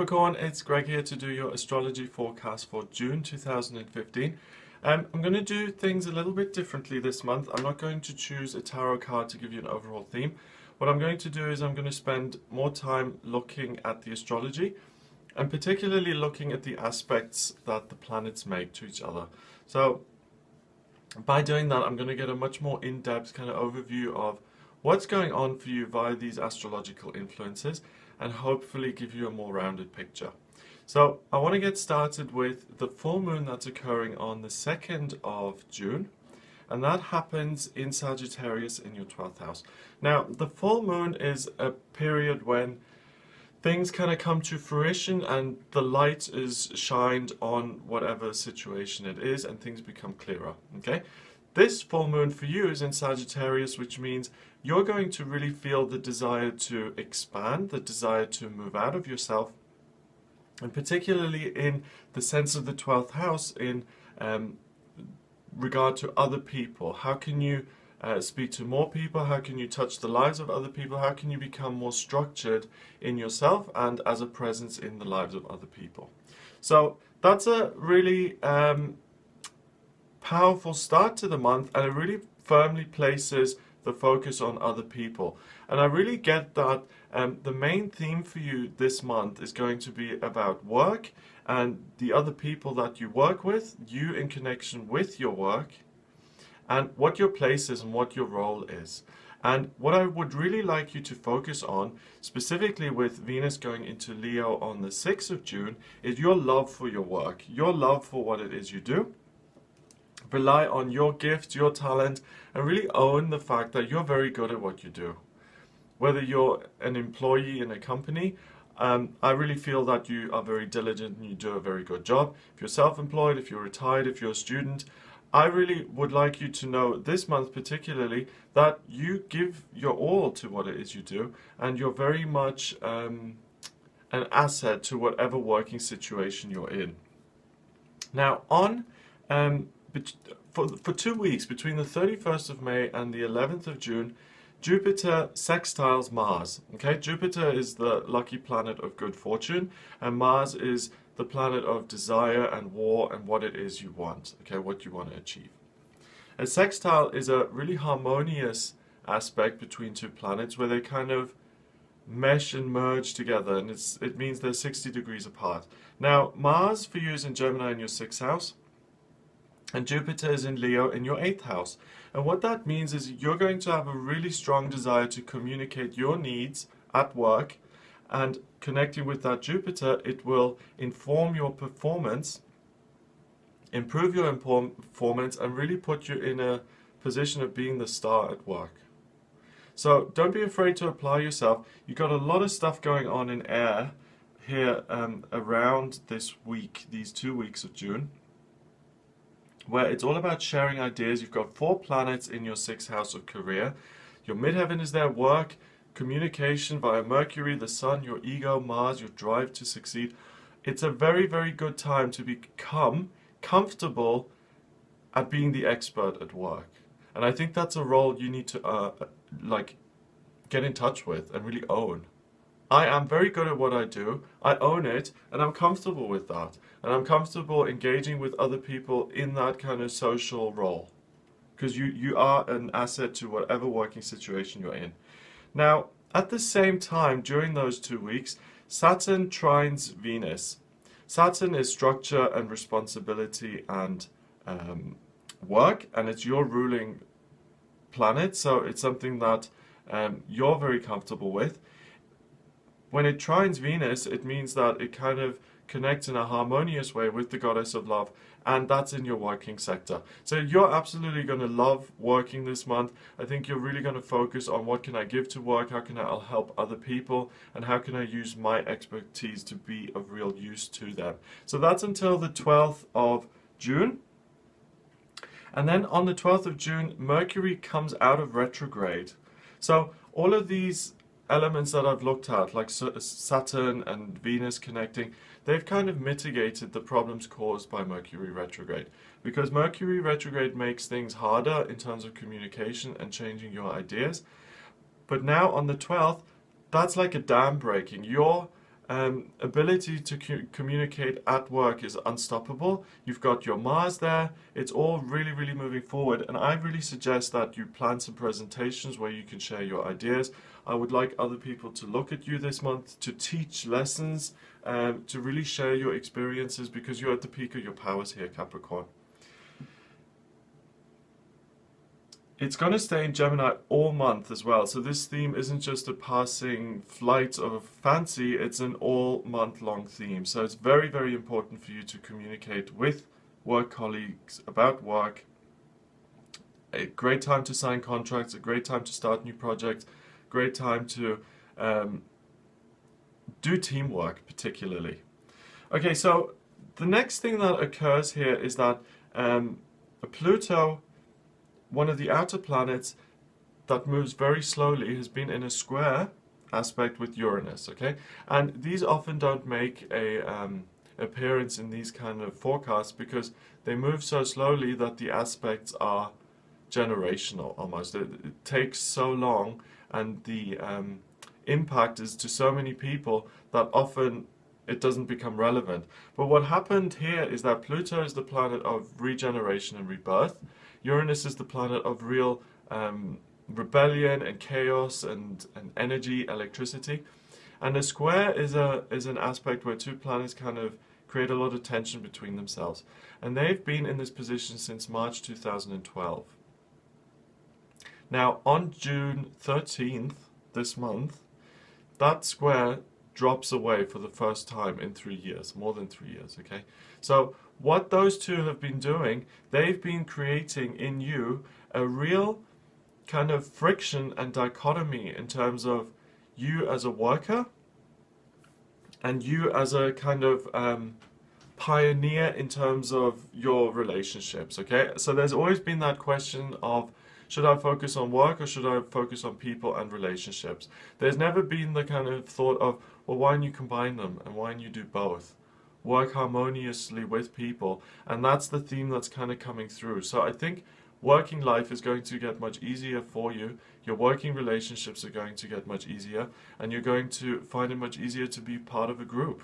Capricorn, it's Greg here to do your astrology forecast for June 2015. I'm going to do things a little bit differently this month. I'm not going to choose a tarot card to give you an overall theme. What I'm going to do is I'm going to spend more time looking at the astrology and particularly looking at the aspects that the planets make to each other. So by doing that, I'm going to get a much more in-depth kind of overview of what's going on for you via these astrological influences and hopefully give you a more rounded picture. So I want to get started with the full moon that's occurring on the 2nd of June, and that happens in Sagittarius in your 12th house. Now, the full moon is a period when things kind of come to fruition and the light is shined on whatever situation it is and things become clearer, okay? This full moon for you is in Sagittarius, which means you're going to really feel the desire to expand, the desire to move out of yourself, and particularly in the sense of the 12th house in regard to other people. How can you speak to more people? How can you touch the lives of other people? How can you become more structured in yourself and as a presence in the lives of other people? So that's a really powerful start to the month, and it really firmly places the focus on other people. And I really get that the main theme for you this month is going to be about work and the other people that you work with, you in connection with your work, and what your place is and what your role is. And what I would really like you to focus on, specifically with Venus going into Leo on the 6th of June, is your love for your work, your love for what it is you do. Rely on your gift, your talent, and really own the fact that you're very good at what you do. Whether you're an employee in a company, I really feel that you are very diligent and you do a very good job. If you're self-employed, if you're retired, if you're a student, I really would like you to know this month particularly that you give your all to what it is you do, and you're very much an asset to whatever working situation you're in. Now on for 2 weeks, between the 31st of May and the 11th of June, Jupiter sextiles Mars. Okay, Jupiter is the lucky planet of good fortune, and Mars is the planet of desire and war and what it is you want, okay, what you want to achieve. A sextile is a really harmonious aspect between two planets where they kind of mesh and merge together, and it means they're 60 degrees apart. Now, Mars for you is in Gemini in your 6th house, and Jupiter is in Leo in your 8th house. And what that means is you're going to have a really strong desire to communicate your needs at work, and connecting with that Jupiter, it will inform your performance, improve your performance, and really put you in a position of being the star at work. So don't be afraid to apply yourself. You've got a lot of stuff going on in air here around this week, these 2 weeks of June, where it's all about sharing ideas. You've got 4 planets in your 6th house of career. Your midheaven is there, work, communication via Mercury, the Sun, your ego, Mars, your drive to succeed. It's a very, very good time to become comfortable at being the expert at work. And I think that's a role you need to get in touch with and really own. I am very good at what I do, I own it, and I'm comfortable with that. And I'm comfortable engaging with other people in that kind of social role. Because you are an asset to whatever working situation you're in. Now, at the same time, during those 2 weeks, Saturn trines Venus. Saturn is structure and responsibility and work, and it's your ruling planet, so it's something that you're very comfortable with. When it trines Venus, it means that it kind of connects in a harmonious way with the goddess of love, and that's in your working sector. So you're absolutely going to love working this month. I think you're really going to focus on what can I give to work, how can I help other people, and how can I use my expertise to be of real use to them. So that's until the 12th of June. And then on the 12th of June, Mercury comes out of retrograde. So all of these elements that I've looked at, like Saturn and Venus connecting, they've kind of mitigated the problems caused by Mercury retrograde. Because Mercury retrograde makes things harder in terms of communication and changing your ideas. But now on the 12th, that's like a dam breaking. Your ability to communicate at work is unstoppable. You've got your Mars there. It's all really, really moving forward. And I really suggest that you plan some presentations where you can share your ideas. I would like other people to look at you this month, to teach lessons, to really share your experiences, because you're at the peak of your powers here, Capricorn. It's going to stay in Gemini all month as well. So this theme isn't just a passing flight of fancy, it's an all month long theme. So it's very, very important for you to communicate with work colleagues about work. A great time to sign contracts, a great time to start new projects, great time to do teamwork particularly. Okay, so the next thing that occurs here is that Pluto, one of the outer planets that moves very slowly, has been in a square aspect with Uranus, okay? And these often don't make a appearance in these kind of forecasts because they move so slowly that the aspects are generational almost. It takes so long, and the impact is to so many people that often it doesn't become relevant. But what happened here is that Pluto is the planet of regeneration and rebirth. Uranus is the planet of real rebellion and chaos and energy, electricity. And a square is an aspect where two planets kind of create a lot of tension between themselves. And they've been in this position since March 2012. Now, on June 13th, this month, that square drops away for the first time in 3 years, more than 3 years, okay? So what those two have been doing, they've been creating in you a real kind of friction and dichotomy in terms of you as a worker and you as a kind of pioneer in terms of your relationships, okay? So there's always been that question of, should I focus on work or should I focus on people and relationships? There's never been the kind of thought of, well, why don't you combine them and why don't you do both? Work harmoniously with people, and that's the theme that's kind of coming through. So I think working life is going to get much easier for you. Your working relationships are going to get much easier, and you're going to find it much easier to be part of a group.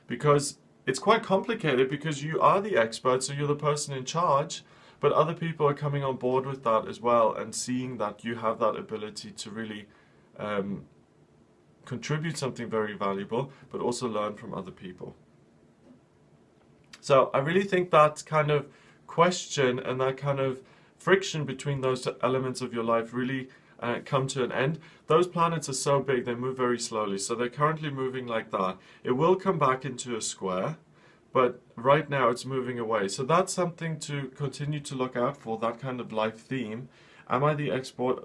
Because it's quite complicated, because you are the expert, so you're the person in charge, but other people are coming on board with that as well and seeing that you have that ability to really contribute something very valuable, but also learn from other people. So I really think that kind of question and that kind of friction between those elements of your life really come to an end. Those planets are so big, they move very slowly, so they're currently moving like that. It will come back into a square, but right now it's moving away. So that's something to continue to look out for, that kind of life theme. Am I the expert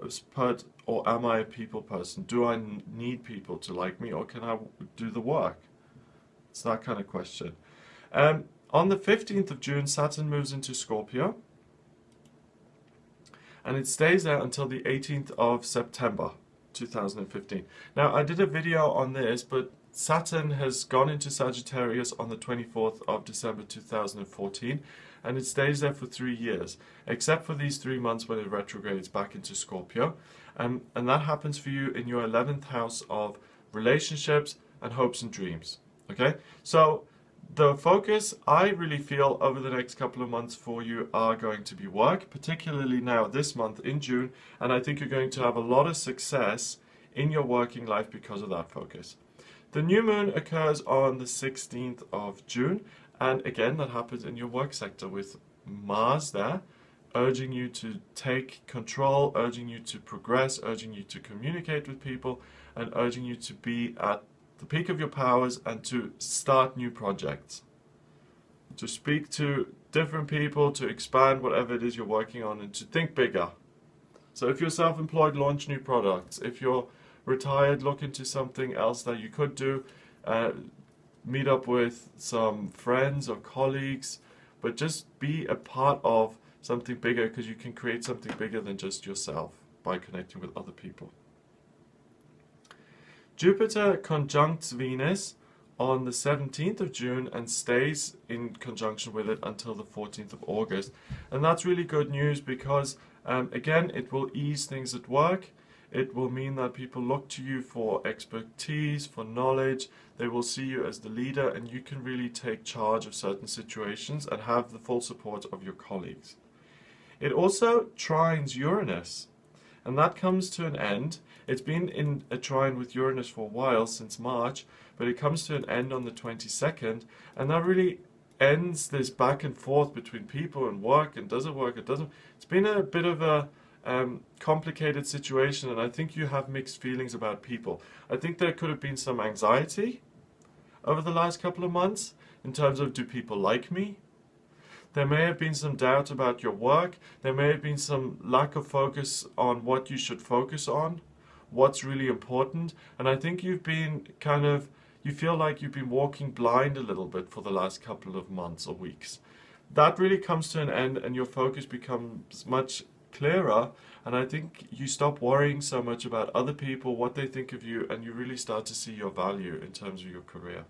or am I a people person? Do I need people to like me, or can I do the work? It's that kind of question. On the 15th of June, Saturn moves into Scorpio, and it stays there until the 18th of September 2015. Now, I did a video on this, but Saturn has gone into Sagittarius on the 24th of December 2014, and it stays there for 3 years, except for these 3 months when it retrogrades back into Scorpio. And that happens for you in your 11th house of relationships and hopes and dreams. Okay? So the focus, I really feel, over the next couple of months for you are going to be work, particularly now this month in June, and I think you're going to have a lot of success in your working life because of that focus. The new moon occurs on the 16th of June, and again that happens in your work sector with Mars there, urging you to take control, urging you to progress, urging you to communicate with people, and urging you to be at the peak of your powers and to start new projects, to speak to different people, to expand whatever it is you're working on, and to think bigger. So if you're self-employed, launch new products. If you're retired, look into something else that you could do. Meet up with some friends or colleagues, but just be a part of something bigger, because you can create something bigger than just yourself by connecting with other people. Jupiter conjuncts Venus on the 17th of June and stays in conjunction with it until the 14th of August. And that's really good news because, again, it will ease things at work. It will mean that people look to you for expertise, for knowledge. They will see you as the leader, and you can really take charge of certain situations and have the full support of your colleagues. It also trines Uranus, and that comes to an end. It's been in a trine with Uranus for a while, since March, but it comes to an end on the 22nd, and that really ends this back and forth between people and work, and does it work, it doesn't. It's been a bit of a complicated situation, and I think you have mixed feelings about people. I think there could have been some anxiety over the last couple of months in terms of, do people like me? There may have been some doubt about your work. There may have been some lack of focus on what you should focus on, what's really important. And I think you've been you feel like you've been walking blind a little bit for the last couple of months or weeks. That really comes to an end, and your focus becomes much clearer. And I think you stop worrying so much about other people, what they think of you, and you really start to see your value in terms of your career.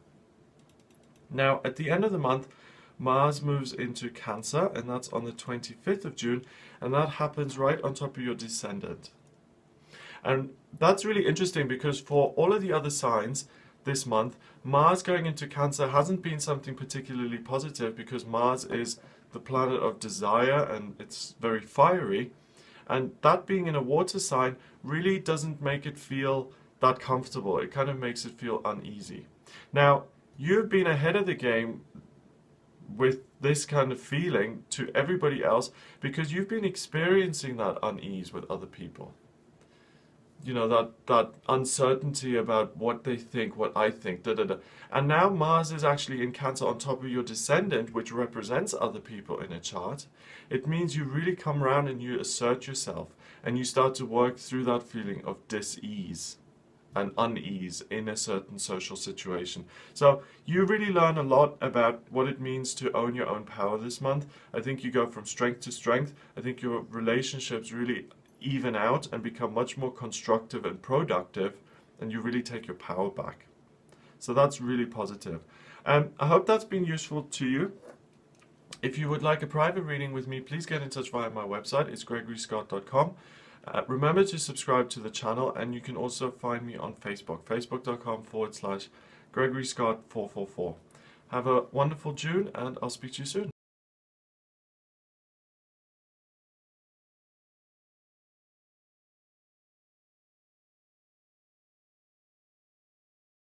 Now, at the end of the month, Mars moves into Cancer, and that's on the 25th of June, and that happens right on top of your descendant. And that's really interesting, because for all of the other signs this month, Mars going into Cancer hasn't been something particularly positive, because Mars is the planet of desire and it's very fiery, and that being in a water sign really doesn't make it feel that comfortable. It kind of makes it feel uneasy. Now, you've been ahead of the game with this kind of feeling to everybody else, because you've been experiencing that unease with other people. You know, that uncertainty about what they think, what I think, And now Mars is actually in Cancer on top of your descendant, which represents other people in a chart. It means you really come around and you assert yourself, and you start to work through that feeling of dis-ease and unease in a certain social situation. So you really learn a lot about what it means to own your own power this month. I think you go from strength to strength. I think your relationships really even out and become much more constructive and productive, and you really take your power back. So that's really positive. I hope that's been useful to you. If you would like a private reading with me, please get in touch via my website. It's gregoryscott.com. Remember to subscribe to the channel, and you can also find me on Facebook, facebook.com/GregoryScott444. Have a wonderful June, and I'll speak to you soon.